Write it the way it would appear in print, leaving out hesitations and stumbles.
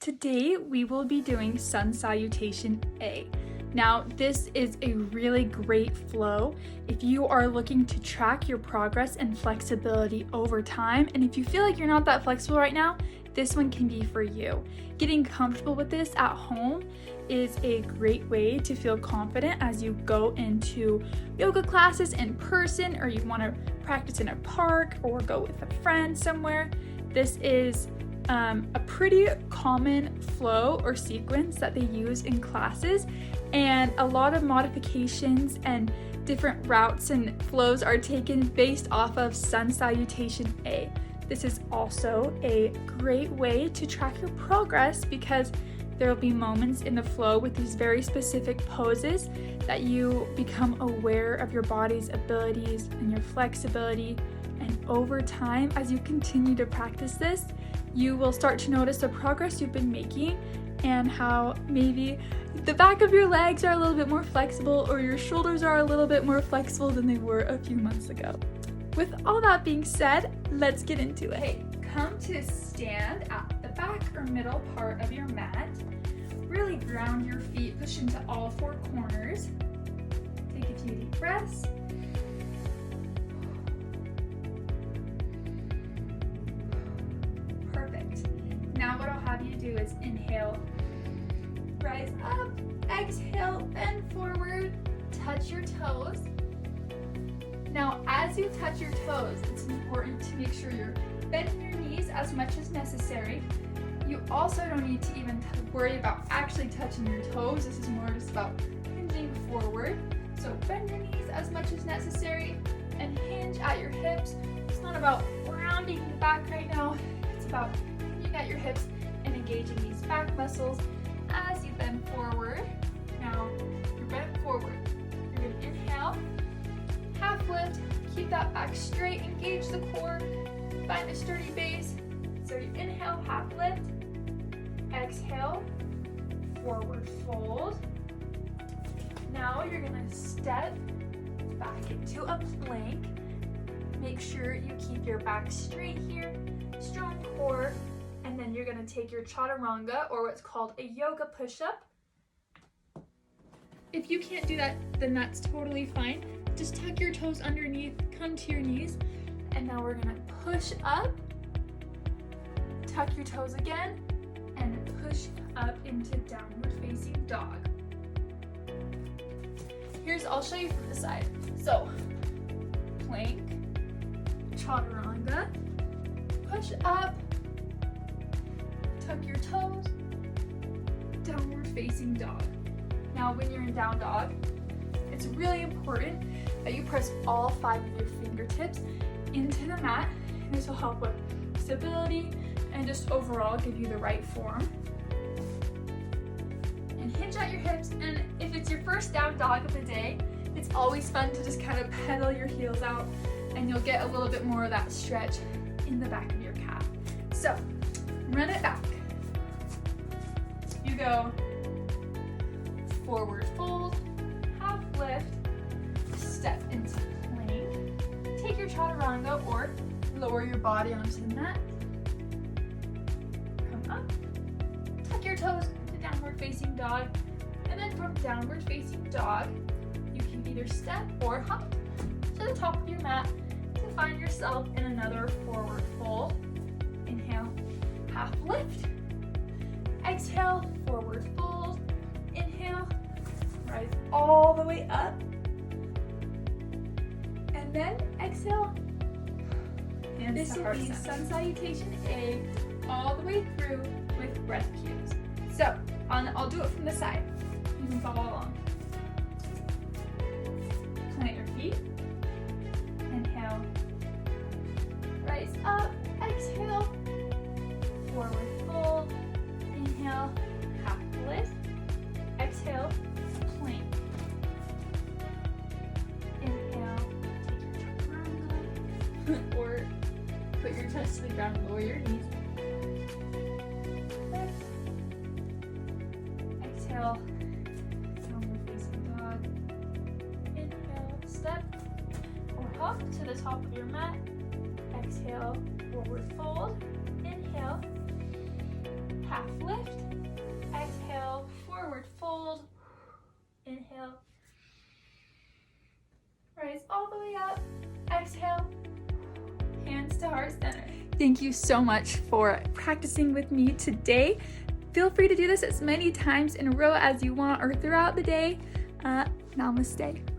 Today we will be doing Sun Salutation A. Now this is a really great flow if you are looking to track your progress and flexibility over time, and if you feel like you're not that flexible right now, this one can be for you. Getting comfortable with this at home is a great way to feel confident as you go into yoga classes in person, or you want to practice in a park or go with a friend somewhere. This is a pretty common flow or sequence that they use in classes, and a lot of modifications and different routes and flows are taken based off of Sun Salutation A. This is also a great way to track your progress because there will be moments in the flow with these very specific poses that you become aware of your body's abilities and your flexibility. And over time, as you continue to practice this, you will start to notice the progress you've been making and how maybe the back of your legs are a little bit more flexible or your shoulders are a little bit more flexible than they were a few months ago. With all that being said, let's get into it. Okay, come to stand at the back or middle part of your mat. Really ground your feet, push into all four corners. Take a few deep breaths. Perfect. Now what I'll have you do is inhale, rise up, exhale, bend forward, touch your toes. Now, as you touch your toes, it's important to make sure you're bending your knees as much as necessary. You also don't need to even worry about actually touching your toes. This is more just about hinging forward. So bend your knees as much as necessary and hinge at your hips. It's not about rounding the back right now. It's about hinging at your hips and engaging these back muscles as you bend forward. Now, you're bent forward. You're going to inhale. Half lift, keep that back straight, engage the core, find a sturdy base. So you inhale, half lift, exhale, forward fold. Now you're gonna step back into a plank. Make sure you keep your back straight here, strong core, and then you're gonna take your chaturanga, or what's called a yoga push-up. If you can't do that, then that's totally fine. Just tuck your toes underneath, come to your knees, and now we're gonna push up, tuck your toes again, and push up into downward facing dog. I'll show you from the side. So, plank, chaturanga, push up, tuck your toes, downward facing dog. Now when you're in down dog, it's really important that you press all 5 of your fingertips into the mat. This will help with stability and just overall give you the right form. And hinge at your hips, and if it's your first down dog of the day, it's always fun to just kind of pedal your heels out and you'll get a little bit more of that stretch in the back of your calf. So, run it back. You go forward fold, half lift, step into plank, take your chaturanga or lower your body onto the mat, come up, tuck your toes into downward facing dog, and then from downward facing dog, you can either step or hop to the top of your mat to find yourself in another forward fold. Inhale, half lift, exhale, forward fold, inhale, rise all the way up, and then exhale. And this will be Sun Salutation A all the way through with breath cues. So, I'll do it from the side. You can follow along. Plant your feet. Inhale. Rise up. Exhale. Forward fold. Inhale. Half lift. Exhale. Plank. Inhale. Take your chaturanga. Or put your chest to the ground, lower your knees. Lift. Exhale. Downward facing dog. Inhale, step or hop to the top of your mat. Exhale, forward fold. Inhale, half lift. forward fold. Inhale. Rise all the way up. Exhale. Hands to heart center. Thank you so much for practicing with me today. Feel free to do this as many times in a row as you want or throughout the day. Namaste.